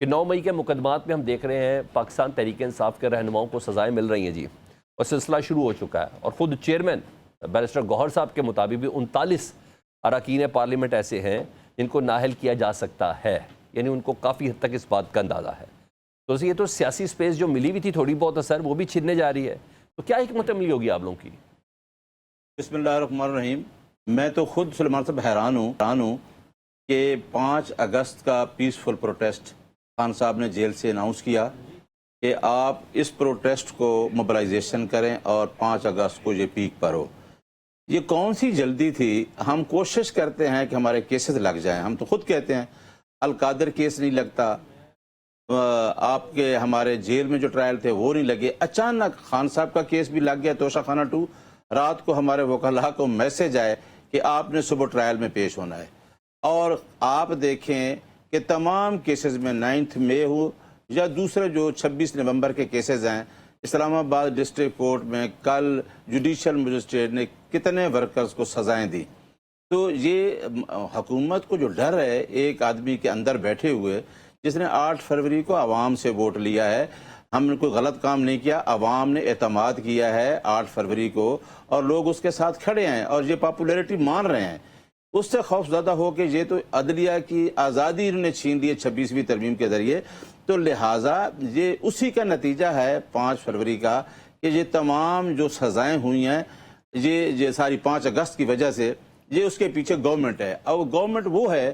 کہ 9 مئی کے مقدمات میں ہم دیکھ رہے ہیں پاکستان تحریک انصاف کے رہنماؤں کو سزائیں مل رہی ہیں جی، اور سلسلہ شروع ہو چکا ہے، اور خود چیئرمین بیرسٹر گوہر صاحب کے مطابق بھی 39 اراکین پارلیمنٹ ایسے ہیں جن کو نااہل کیا جا سکتا ہے، یعنی ان کو کافی حد تک اس بات کا اندازہ ہے۔ تو یہ تو سیاسی سپیس جو ملی ہوئی تھی تھوڑی بہت اثر وہ بھی چھننے جا رہی ہے، تو کیا حکمت عملی ہوگی آپ لوگوں کی؟ بسم اللہ الرحمن الرحیم۔ میں تو خود سلیمان صاحب حیران ہوں کہ 5 اگست کا پیسفل پروٹیسٹ خان صاحب نے جیل سے اناؤنس کیا کہ آپ اس پروٹیسٹ کو موبلائزیشن کریں اور 5 اگست کو یہ پیک پر ہو۔ یہ کون سی جلدی تھی؟ ہم کوشش کرتے ہیں کہ ہمارے کیسز لگ جائیں، ہم تو خود کہتے ہیں القادر کیس نہیں لگتا، آپ کے ہمارے جیل میں جو ٹرائل تھے وہ نہیں لگے، اچانک خان صاحب کا کیس بھی لگ گیا توشہ خانہ 2۔ رات کو ہمارے وکلاء کو میسج آئے کہ آپ نے صبح ٹرائل میں پیش ہونا ہے، اور آپ دیکھیں کہ تمام کیسز میں 9 مئی ہو یا دوسرے جو 26 نومبر کے کیسز ہیں، اسلام آباد ڈسٹرکٹ کورٹ میں کل جوڈیشل مجسٹریٹ نے کتنے ورکرز کو سزائیں دی۔ تو یہ حکومت کو جو ڈر ہے ایک آدمی کے اندر بیٹھے ہوئے جس نے 8 فروری کو عوام سے ووٹ لیا ہے، ہم نے کوئی غلط کام نہیں کیا، عوام نے اعتماد کیا ہے 8 فروری کو، اور لوگ اس کے ساتھ کھڑے ہیں اور یہ پاپولیرٹی مان رہے ہیں۔ اس سے خوف زدہ ہو کہ یہ تو عدلیہ کی آزادی انہوں نے چھین لی ہے 26ویں ترمیم کے ذریعے، تو لہٰذا یہ اسی کا نتیجہ ہے 5 فروری کا کہ یہ تمام جو سزائیں ہوئی ہیں یہ ساری 5 اگست کی وجہ سے، یہ اس کے پیچھے گورنمنٹ ہے، اور گورنمنٹ وہ ہے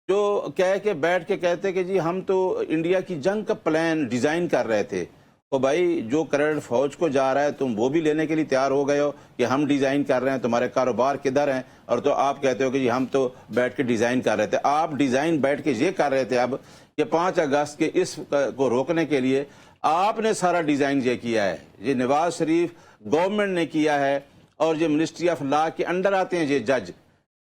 جو کہہ کے بیٹھ کے کہتے کہ جی ہم تو انڈیا کی جنگ کا پلان ڈیزائن کر رہے تھے۔ تو بھائی جو کریڈٹ فوج کو جا رہا ہے تم وہ بھی لینے کے لیے تیار ہو گئے ہو کہ ہم ڈیزائن کر رہے ہیں، تمہارے کاروبار کدھر ہیں، اور تو آپ کہتے ہو کہ جی ہم تو بیٹھ کے ڈیزائن کر رہے تھے۔ آپ ڈیزائن بیٹھ کے یہ کر رہے تھے اب کہ 5 اگست کے اس کو روکنے کے لیے آپ نے سارا ڈیزائن یہ کیا ہے، یہ نواز شریف گورنمنٹ نے کیا ہے، اور یہ منسٹری آف لا کے انڈر آتے ہیں یہ جج،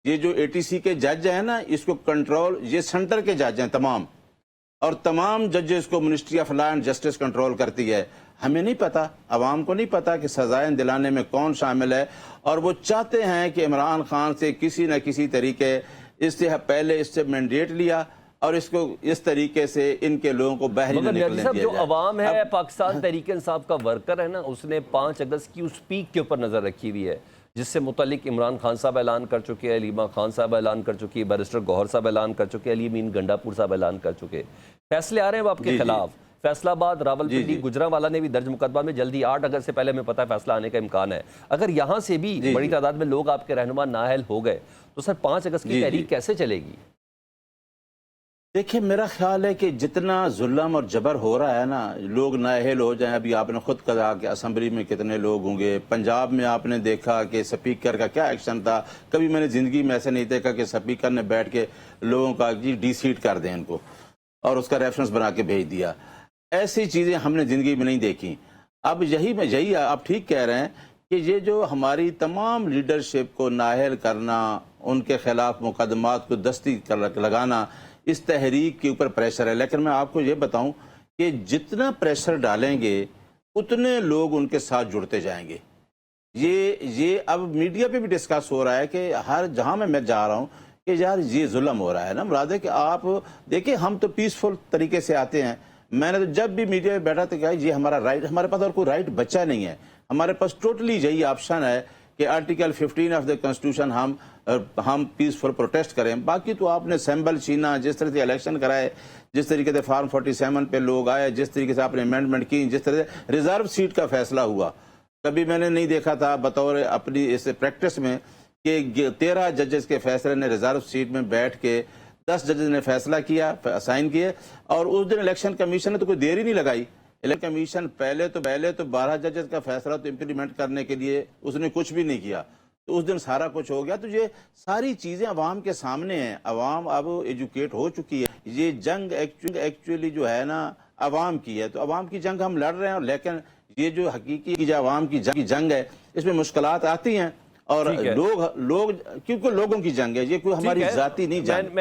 یہ جو ATC کے جج ہیں نا، اس کو کنٹرول یہ سینٹر کے جج ہیں تمام، اور تمام ججز کو ministry of law and justice control کرتی ہے۔ ہمیں نہیں پتا، عوام کو نہیں پتا کہ سزائیں دلانے میں کون شامل ہے، اور وہ چاہتے ہیں کہ عمران خان سے کسی نہ کسی طریقے اس سے پہلے اس سے مینڈیٹ لیا اور اس کو اس طریقے سے ان کے لوگوں کو بحری نہ نکلنے دیا جائے۔ جو عوام ہے پاکستان تحریک انصاف کا ورکر ہے نا، اس نے 5 اگست کی اس پیک کے اوپر نظر رکھی ہوئی ہے جس سے متعلق عمران خان صاحب اعلان کر چکے ہیں، علیمہ خان صاحب اعلان کر چکی ہے، بیرسٹر گوہر صاحب اعلان کر چکے ہیں، علی امین گنڈاپور صاحب اعلان کر چکے ہیں۔ فیصلے آ رہے ہیں آپ کے خلاف، فیصلہ آباد، راولپنڈی، گجرانوالہ نے بھی درج مقدمہ میں جلدی 8 اگست سے پہلے میں پتہ ہے فیصلہ آنے کا امکان ہے۔ اگر یہاں سے بھی بڑی تعداد میں لوگ آپ کے رہنما نااہل ہو گئے تو سر 5 اگست کی تحریک کیسے چلے گی؟ دیکھیں میرا خیال ہے کہ جتنا ظلم اور جبر ہو رہا ہے نا، لوگ نااہل ہو جائیں، ابھی آپ نے خود کہا کہ اسمبلی میں کتنے لوگ ہوں گے، پنجاب میں آپ نے دیکھا کہ سپیکر کا کیا ایکشن تھا، کبھی میں نے زندگی میں ایسے نہیں دیکھا کہ سپیکر نے بیٹھ کے لوگوں کا جی ڈی سیٹ کر دیں ان کو اور اس کا ریفرنس بنا کے بھیج دیا۔ ایسی چیزیں ہم نے زندگی میں نہیں دیکھی۔ اب یہی آپ ٹھیک کہہ رہے ہیں کہ یہ جو ہماری تمام لیڈرشپ کو نااہل کرنا، ان کے خلاف مقدمات کو دستی لگانا، اس تحریک کے اوپر پریشر ہے، لیکن میں آپ کو یہ بتاؤں کہ جتنا پریشر ڈالیں گے اتنے لوگ ان کے ساتھ جڑتے جائیں گے۔ یہ اب میڈیا پہ بھی ڈسکس ہو رہا ہے کہ ہر جہاں میں جا رہا ہوں کہ یار یہ ظلم ہو رہا ہے نا، مراد ہے کہ آپ دیکھیں ہم تو پیسفل طریقے سے آتے ہیں۔ میں نے تو جب بھی میڈیا پہ بیٹھا تو کہا یہ ہمارا رائٹ، ہمارے پاس اور کوئی رائٹ بچا نہیں ہے، ہمارے پاس ٹوٹلی یہی آپشن ہے کہ آرٹیکل 15 آف دا کنسٹیٹیوشن ہم پیسفل پروٹیسٹ کریں۔ باقی تو آپ نے سیمبل چھینا، جس طرح سے الیکشن کرائے، جس طریقے سے فارم 47 پہ لوگ آئے، جس طریقے سے آپ نے امینڈمنٹ کی، جس طرح سے ریزرو سیٹ کا فیصلہ ہوا، کبھی میں نے نہیں دیکھا تھا بطور اپنی اس پریکٹس میں کہ 13 ججز کے فیصلے نے ریزرو سیٹ میں بیٹھ کے 10 ججز نے فیصلہ کیا، اسائن کیے، اور اس دن الیکشن کمیشن نے تو کوئی دیر ہی نہیں لگائی۔ الیکشن کمیشن پہلے تو 12 ججز کا فیصلہ تو امپلیمنٹ کرنے کے لیے اس نے کچھ بھی نہیں کیا، تو اس دن سارا کچھ ہو گیا۔ تو یہ ساری چیزیں عوام کے سامنے ہیں، عوام اب ایجوکیٹ ہو چکی ہے۔ یہ جنگ ایکچولی جو ہے نا عوام کی ہے، تو عوام کی جنگ ہم لڑ رہے ہیں، لیکن یہ جو حقیقی جو عوام کی جنگ ہے اس میں مشکلات آتی ہیں، اور لوگ کیونکہ لوگوں کی جنگ ہے، یہ کوئی ہماری ذاتی نہیں جنگ۔